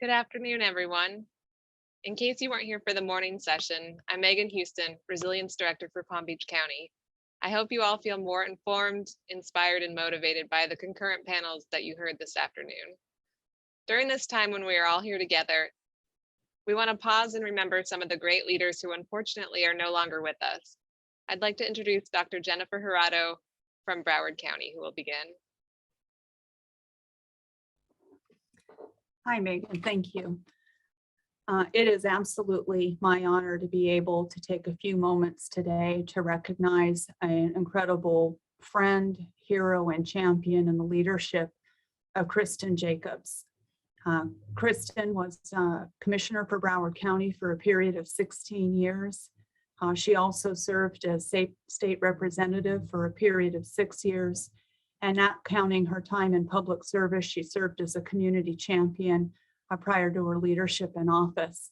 Good afternoon, everyone. In case you weren't here for the morning session, I'm Megan Houston, Resilience Director for Palm Beach County. I hope you all feel more informed, inspired, and motivated by the concurrent panels that you heard this afternoon. During this time when we are all here together, we want to pause and remember some of the great leaders who unfortunately are no longer with us. I'd like to introduce Dr. Jennifer Jurado from Broward County, who will begin. Hi, Megan. Thank you. It is absolutely my honor to be able to take a few moments today to recognize an incredible friend, hero, and champion in the leadership of Kristen Jacobs. Kristen was commissioner for Broward County for a period of 16 years. She also served as state representative for a period of 6 years. And not counting her time in public service, she served as a community champion prior to her leadership in office.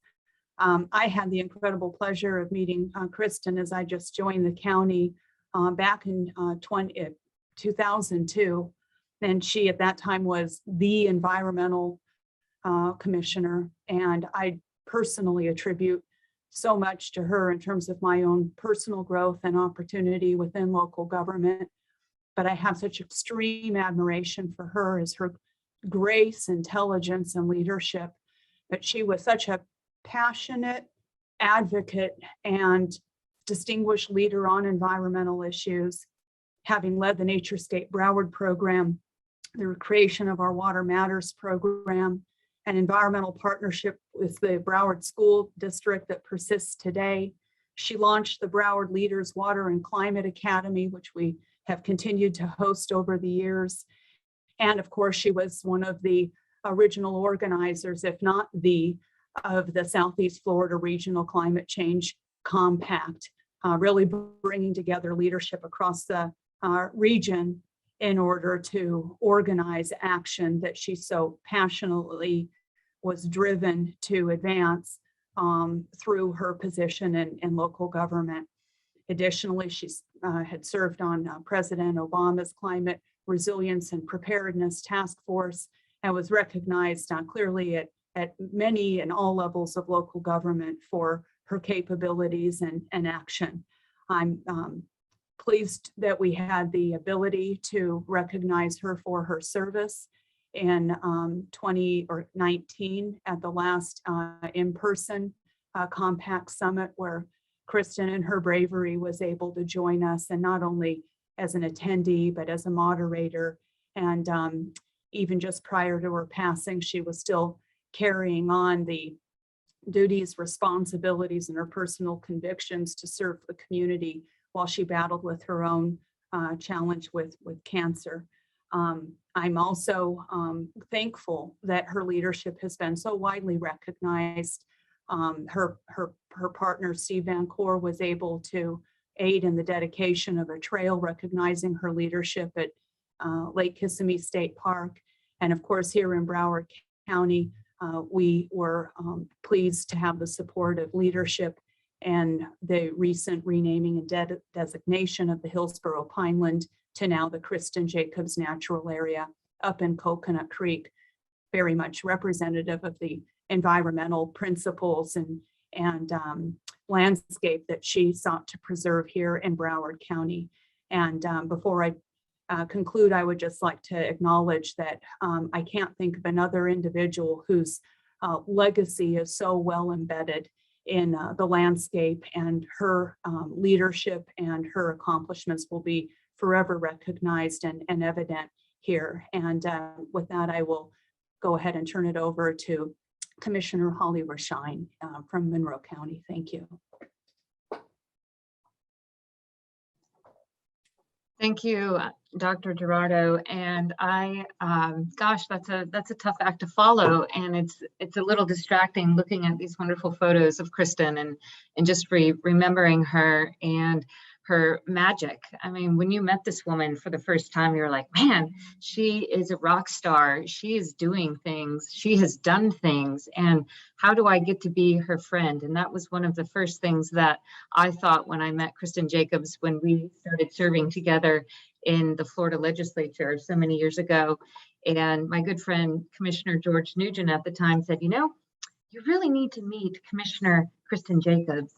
I had the incredible pleasure of meeting Kristen as I just joined the county back in 2002. And she at that time was the environmental commissioner. And I personally attribute so much to her in terms of my own personal growth and opportunity within local government. But I have such extreme admiration for her as her grace, intelligence, and leadership. But she was such a passionate advocate and distinguished leader on environmental issues, having led the NatureScape Broward program, the creation of our Water Matters program, an environmental partnership with the Broward School District that persists today. She launched the Broward Leaders Water and Climate Academy, which we have continued to host over the years. And of course, she was one of the original organizers, if not of the Southeast Florida Regional Climate Change Compact, really bringing together leadership across the region in order to organize action that she so passionately was driven to advance through her position in local government. Additionally, she had served on President Obama's Climate Resilience and Preparedness Task Force and was recognized clearly at many and all levels of local government for her capabilities and action. I'm pleased that we had the ability to recognize her for her service in 2019 at the last in-person Compact Summit, where Kristen and her bravery was able to join us, and not only as an attendee, but as a moderator. And even just prior to her passing, she was still carrying on the duties, responsibilities, and her personal convictions to serve the community while she battled with her own challenge with cancer. I'm also thankful that her leadership has been so widely recognized. Her partner, Steve Van Coor, was able to aid in the dedication of a trail recognizing her leadership at Lake Kissimmee State Park. And of course, here in Broward County, we were pleased to have the support of leadership and the recent renaming and designation of the Hillsborough Pineland to now the Kristen Jacobs Natural Area up in Coconut Creek, very much representative of the environmental principles and landscape that she sought to preserve here in Broward County. And before I conclude, I would just like to acknowledge that I can't think of another individual whose legacy is so well embedded in the landscape, and her leadership and her accomplishments will be forever recognized and evident here. And with that, I will go ahead and turn it over to Commissioner Holly Rashine from Monroe County. Thank you. Thank you, Dr. Jurado. And gosh, that's a tough act to follow, and it's a little distracting looking at these wonderful photos of Kristen and just remembering her and her magic. I mean, when you met this woman for the first time, you're like, man, she is a rock star. She is doing things. She has done things. And how do I get to be her friend? And that was one of the first things that I thought when I met Kristen Jacobs when we started serving together in the Florida legislature so many years ago. And my good friend, Commissioner George Nugent at the time said, you really need to meet Commissioner Kristen Jacobs.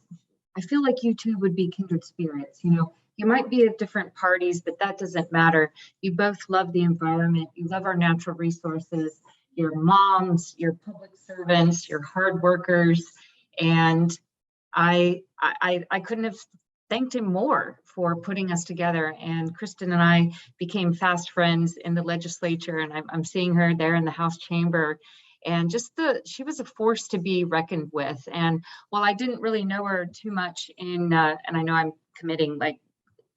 I feel like you two would be kindred spirits. You might be at different parties, but that doesn't matter. You both love the environment. You love our natural resources. You're moms, you're public servants, you're hard workers. And I couldn't have thanked him more for putting us together. And Kristen and I became fast friends in the legislature, and I'm seeing her there in the House chamber. And she was a force to be reckoned with. And while I didn't really know her too much and I know I'm committing, like,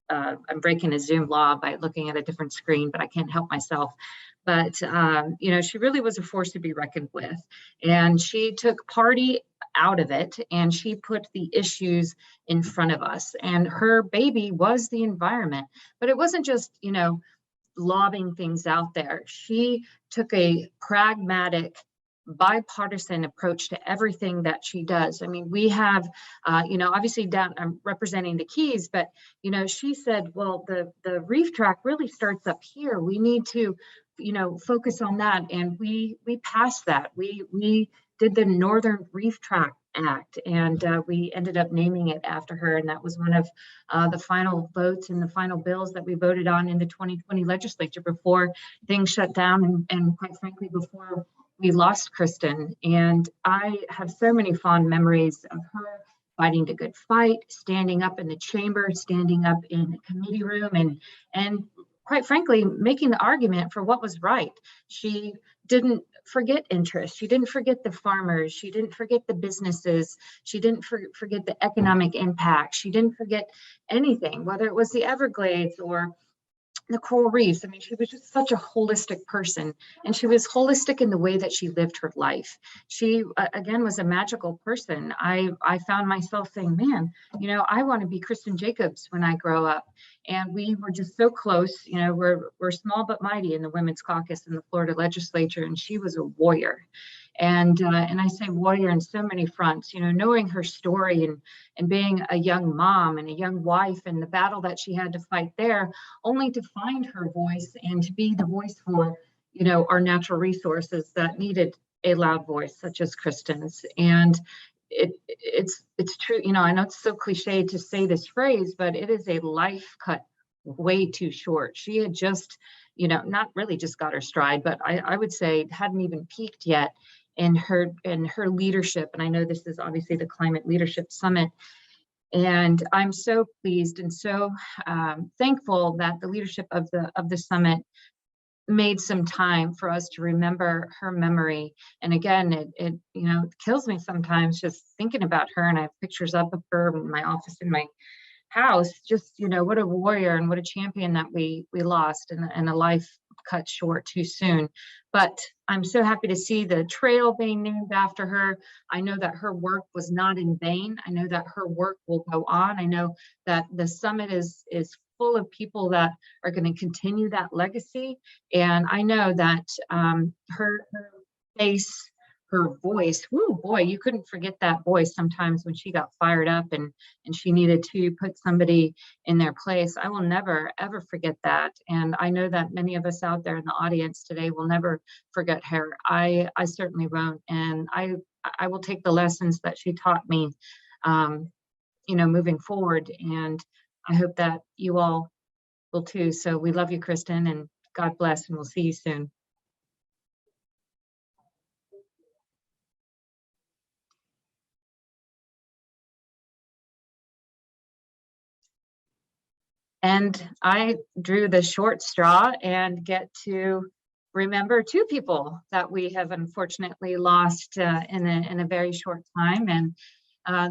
I'm breaking a Zoom law by looking at a different screen, but I can't help myself. But, she really was a force to be reckoned with. And she took party out of it, and she put the issues in front of us. And her baby was the environment. But it wasn't just, lobbing things out there. She took a pragmatic, bipartisan approach to everything that she does. I mean, we have, obviously down, I'm representing the Keys, but, she said, well, the reef track really starts up here. We need to, focus on that. And we passed that. We did the Northern Reef Track Act, and we ended up naming it after her. And that was one of the final votes and the final bills that we voted on in the 2020 legislature before things shut down, and quite frankly, before we lost Kristen. And I have so many fond memories of her fighting the good fight, standing up in the chamber, standing up in the committee room, and quite frankly, making the argument for what was right. She didn't forget interest. She didn't forget the farmers. She didn't forget the businesses. She didn't forget the economic impact. She didn't forget anything, whether it was the Everglades or the coral reefs. I mean, she was just such a holistic person, and she was holistic in the way that she lived her life. She, again, was a magical person. I found myself saying, man, I want to be Kristen Jacobs when I grow up. And we were just so close. We're small but mighty in the Women's Caucus in the Florida legislature, and she was a warrior. And I say warrior in so many fronts, knowing her story and being a young mom and a young wife, and the battle that she had to fight there, only to find her voice and to be the voice for, our natural resources that needed a loud voice such as Kristen's. And it's true. I know it's so cliche to say this phrase, but it is a life cut way too short. She had just, not really just got her stride, but I would say hadn't even peaked yet in her leadership. And I know this is obviously the Climate Leadership Summit. And I'm so pleased and so thankful that the leadership of the summit made some time for us to remember her memory. And again, it kills me sometimes just thinking about her. And I have pictures up of her in my office in my house. Just, what a warrior and what a champion that we lost, and a life cut short too soon. But I'm so happy to see the trail being named after her. I know that her work was not in vain. I know that her work will go on. I know that the summit is full of people that are going to continue that legacy. And I know that her face, her voice, whoo, boy, you couldn't forget that voice sometimes when she got fired up and she needed to put somebody in their place. I will never, ever forget that. And I know that many of us out there in the audience today will never forget her. I certainly won't. And I will take the lessons that she taught me, moving forward. And I hope that you all will too. So we love you, Kristen, and God bless, and we'll see you soon. And I drew the short straw and get to remember two people that we have unfortunately lost in a very short time. And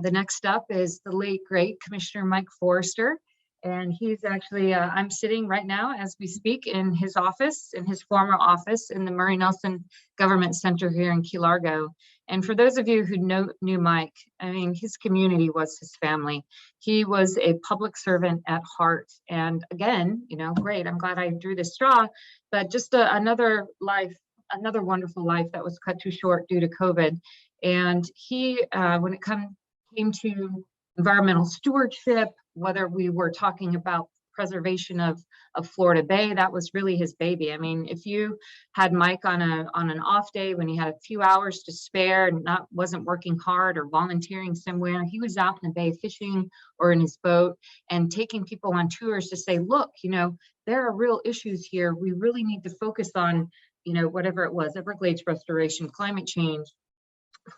the next up is the late, great Commissioner Mike Forrester. And he's actually, I'm sitting right now as we speak in his office, in his former office in the Murray Nelson Government Center here in Key Largo. And for those of you who knew Mike, I mean, his community was his family. He was a public servant at heart. And again, great, I'm glad I drew this straw, but just another life, another wonderful life that was cut too short due to COVID. And he, when it came to environmental stewardship, whether we were talking about preservation of Florida Bay. That was really his baby. I mean, if you had Mike on an off day when he had a few hours to spare and wasn't working hard or volunteering somewhere, he was out in the bay fishing or in his boat and taking people on tours to say, look, you know, there are real issues here. We really need to focus on, you know, whatever it was, Everglades restoration, climate change,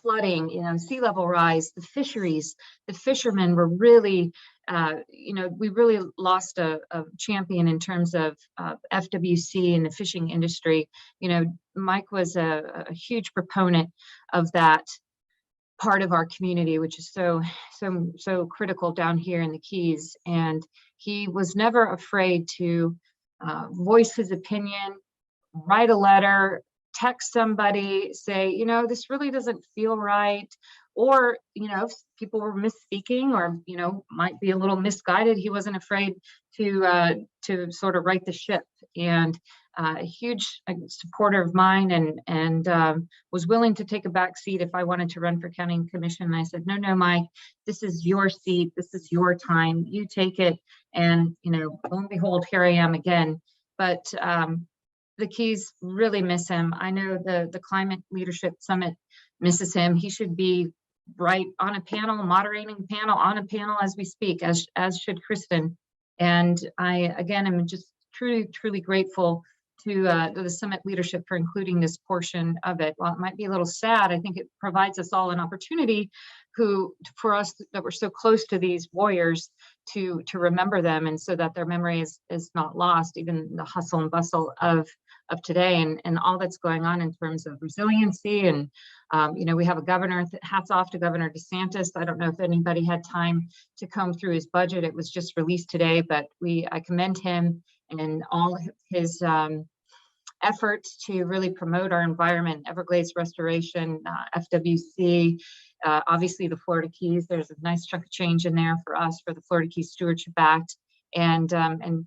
flooding, you know, sea level rise, the fisheries. The fishermen were really, you know, we really lost a champion in terms of FWC and the fishing industry. You know, Mike was a huge proponent of that part of our community, which is so critical down here in the Keys. And he was never afraid to voice his opinion, write a letter, text somebody, say, you know, this really doesn't feel right. Or, you know, if people were misspeaking or, you know, might be a little misguided, he wasn't afraid to sort of right the ship. And a huge supporter of mine, and was willing to take a back seat if I wanted to run for county commission. And I said, no, Mike, this is your seat. This is your time. You take it. And, you know, lo and behold, here I am again. But the Keys really miss him. I know the Climate Leadership Summit misses him. He should be right on a panel, moderating a panel, on a panel as we speak, as should Kristen. And I, again, am just truly grateful to the Summit leadership for including this portion of it. While it might be a little sad, I think it provides us all an opportunity for us that we're so close to these warriors to remember them, and so that their memory is not lost, even the hustle and bustle of today and all that's going on in terms of resiliency. And you know, we have a governor, hats off to Governor DeSantis. I don't know if anybody had time to comb through his budget. It was just released today, but I commend him and all his efforts to really promote our environment, Everglades restoration, FWC, obviously the Florida Keys. There's a nice chunk of change in there for us for the Florida Keys Stewardship Act. And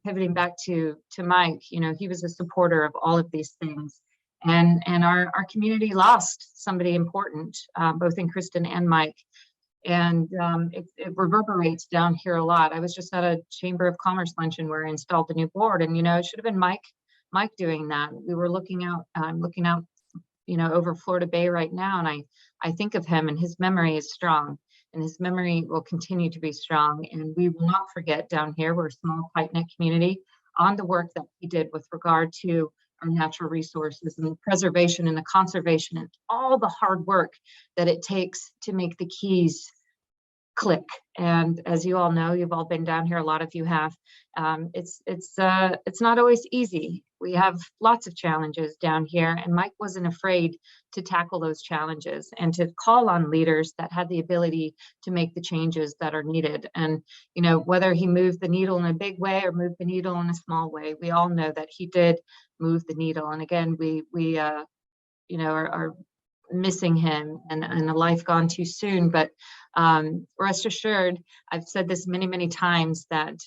pivoting back to Mike, you know, he was a supporter of all of these things. And our community lost somebody important, both in Kristen and Mike. And it reverberates down here a lot. I was just at a Chamber of Commerce luncheon where I installed the new board, and, you know, it should have been Mike doing that. We were looking out, you know, over Florida Bay right now, and I think of him, and his memory is strong, and his memory will continue to be strong. And we will not forget down here, we're a small, tight-knit community, on the work that he did with regard to our natural resources and the preservation and the conservation and all the hard work that it takes to make the Keys click. And as you all know, you've all been down here, a lot of you have, it's not always easy. We have lots of challenges down here, and Mike wasn't afraid to tackle those challenges and to call on leaders that had the ability to make the changes that are needed. And, you know, whether he moved the needle in a big way or moved the needle in a small way, we all know that he did move the needle. And again, we you know, are missing him, and a life gone too soon. But rest assured, I've said this many times, that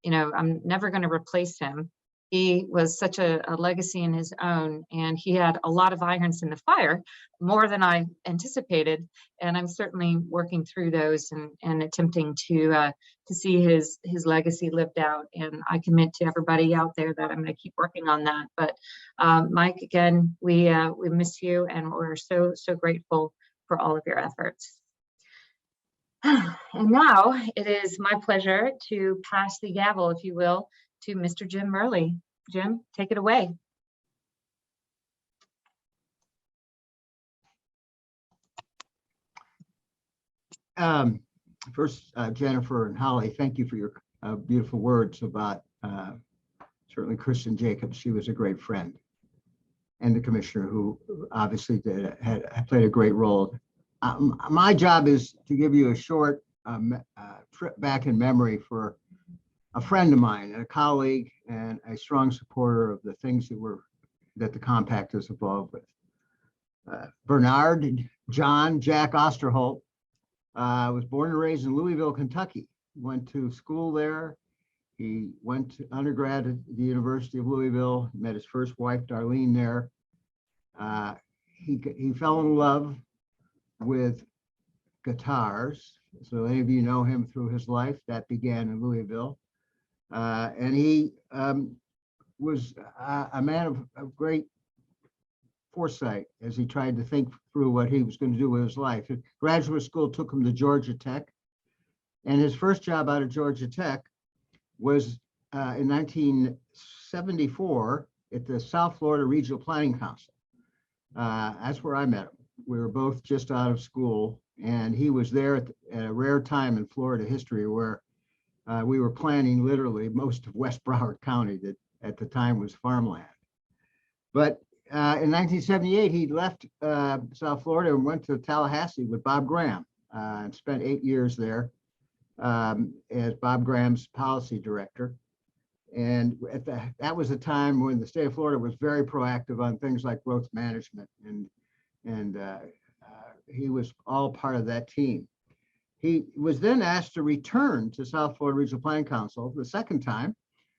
you know, I'm never going to replace him. He was such a legacy in his own, and he had a lot of irons in the fire, more than I anticipated. And I'm certainly working through those and attempting to see his legacy lived out. And I commit to everybody out there that I'm going to keep working on that. But Mike, again, we miss you, and we're so grateful for all of your efforts. And now it is my pleasure to pass the gavel, if you will, to Mr. Jim Murley. Jim, take it away. First, Jennifer and Holly, thank you for your beautiful words about certainly Kristen Jacobs. She was a great friend, and the commissioner, who obviously had played a great role. My job is to give you a short trip back in memory for a friend of mine, a colleague, and a strong supporter of the things that the compact is involved with. Bernard Jack Osterholt was born and raised in Louisville, Kentucky. Went to school there. He went to undergrad at the University of Louisville. Met his first wife, Darlene, there. He fell in love with guitars. So any of you know him through his life, that began in Louisville. And he was a man of great foresight as he tried to think through what he was going to do with his life. Graduate school took him to Georgia Tech, and his first job out of Georgia Tech was in 1974 at the South Florida Regional Planning Council. That's where I met him. We were both just out of school, and he was there at a rare time in Florida history where we were planning literally most of West Broward County that at the time was farmland. But in 1978, he left South Florida and went to Tallahassee with Bob Graham and spent 8 years there as Bob Graham's policy director. And that was a time when the state of Florida was very proactive on things like growth management, and he was all part of that team. He was then asked to return to South Florida Regional Planning Council the second time,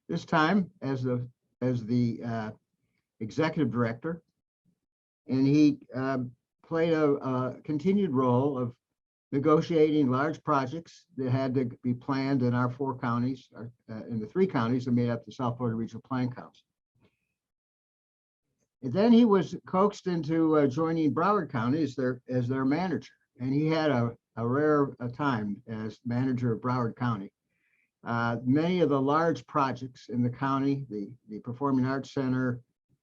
this time as the executive director, and he played a continued role of negotiating large projects that had to be planned in our 4 counties, in the 3 counties that made up the South Florida Regional Planning Council. And then he was coaxed into joining Broward County as their manager, and he had a rare time as manager of Broward County. Many of the large projects in the county, the Performing Arts Center,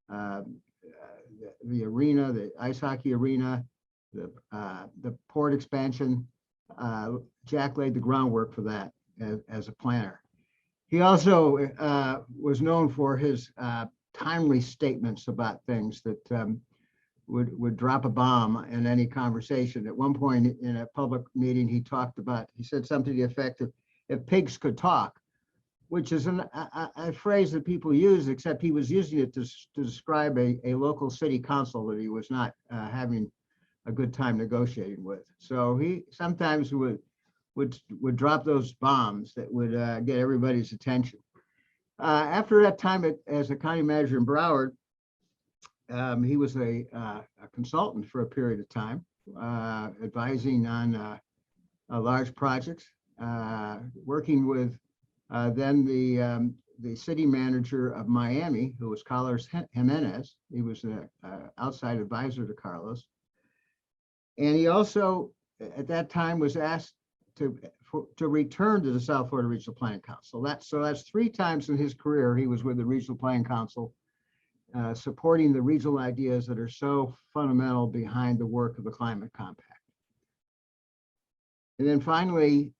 the arena, the ice hockey arena, the port expansion, Jack laid the groundwork for that as a planner. He also was known for his timely statements about things that would drop a bomb in any conversation. At one point in a public meeting, he said something to the effect of, if pigs could talk, which is a phrase that people use, except he was using it to describe a local city council that he was not having a good time negotiating with. So he sometimes would drop those bombs that would get everybody's attention. After that time as a county manager in Broward, he was a consultant for a period of time, advising on large projects, working with then the city manager of Miami, who was Carlos Jimenez. He was an outside advisor to Carlos. And he also, at that time, was asked to return to the South Florida Regional Planning Council. That's 3 times in his career he was with the Regional Planning Council, supporting the regional ideas that are so fundamental behind the work of the Climate Compact. And then finally,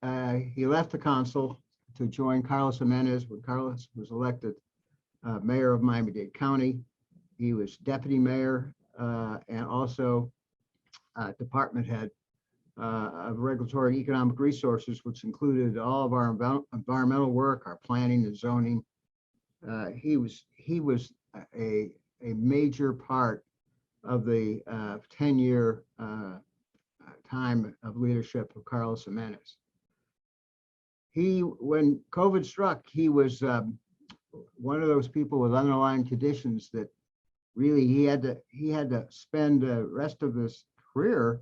he left the council to join Carlos Jimenez when Carlos was elected mayor of Miami-Dade County. He was deputy mayor and also department head of regulatory and economic resources, which included all of our environmental work, our planning and zoning. He was a major part of the 10-year time of leadership of Carlos Jimenez. When COVID struck, he was one of those people with underlying conditions that really he had to spend the rest of his career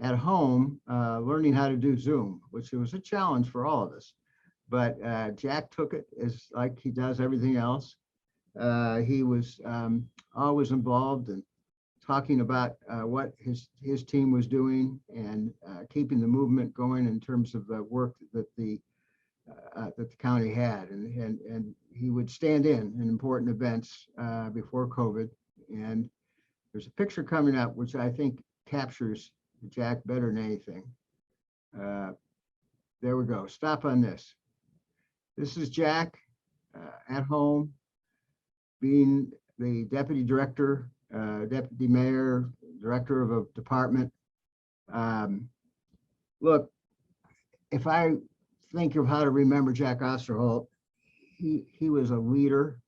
at home learning how to do Zoom, which was a challenge for all of us. But Jack took it as like he does everything else. He was always involved in talking about what his team was doing and keeping the movement going in terms of the work that the county had, and he would stand in important events before COVID. And there's a picture coming up which I think captures Jack better than anything. There we go. Stop on this. This is Jack at home, being the deputy director, deputy mayor, director of a department. Look, if I think of how to remember Jack Osterholt, he was a leader.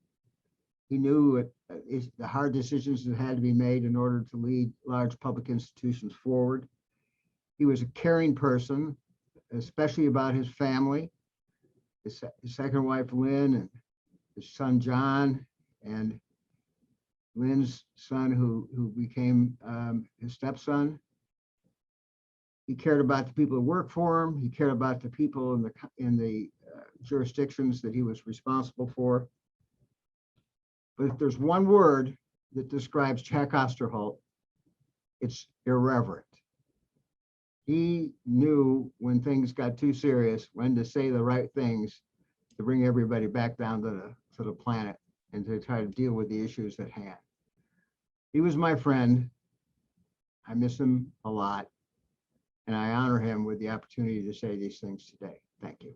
He knew the hard decisions that had to be made in order to lead large public institutions forward. He was a caring person, especially about his family, his second wife, Lynn, and his son, John, and Lynn's son, who became his stepson. He cared about the people who worked for him. He cared about the people in the jurisdictions that he was responsible for. But if there's one word that describes Jack Osterholt, it's irreverent. He knew when things got too serious, when to say the right things to bring everybody back down to the planet and to try to deal with the issues at hand. He was my friend. I miss him a lot, and I honor him with the opportunity to say these things today. Thank you.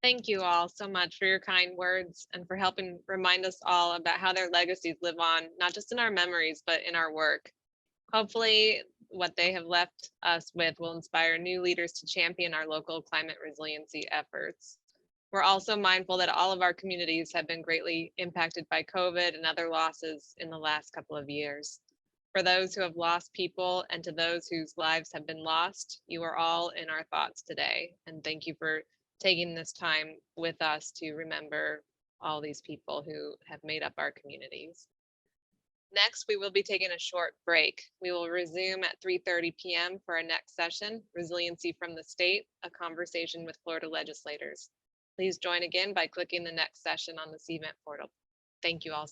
Thank you all so much for your kind words and for helping remind us all about how their legacies live on, not just in our memories, but in our work. Hopefully, what they have left us with will inspire new leaders to champion our local climate resiliency efforts. We're also mindful that all of our communities have been greatly impacted by COVID and other losses in the last couple of years. For those who have lost people and to those whose lives have been lost, you are all in our thoughts today. And thank you for taking this time with us to remember all these people who have made up our communities. Next, we will be taking a short break. We will resume at 3:30 p.m. for our next session, Resiliency from the State, a conversation with Florida legislators. Please join again by clicking the next session on the CVent portal. Thank you all.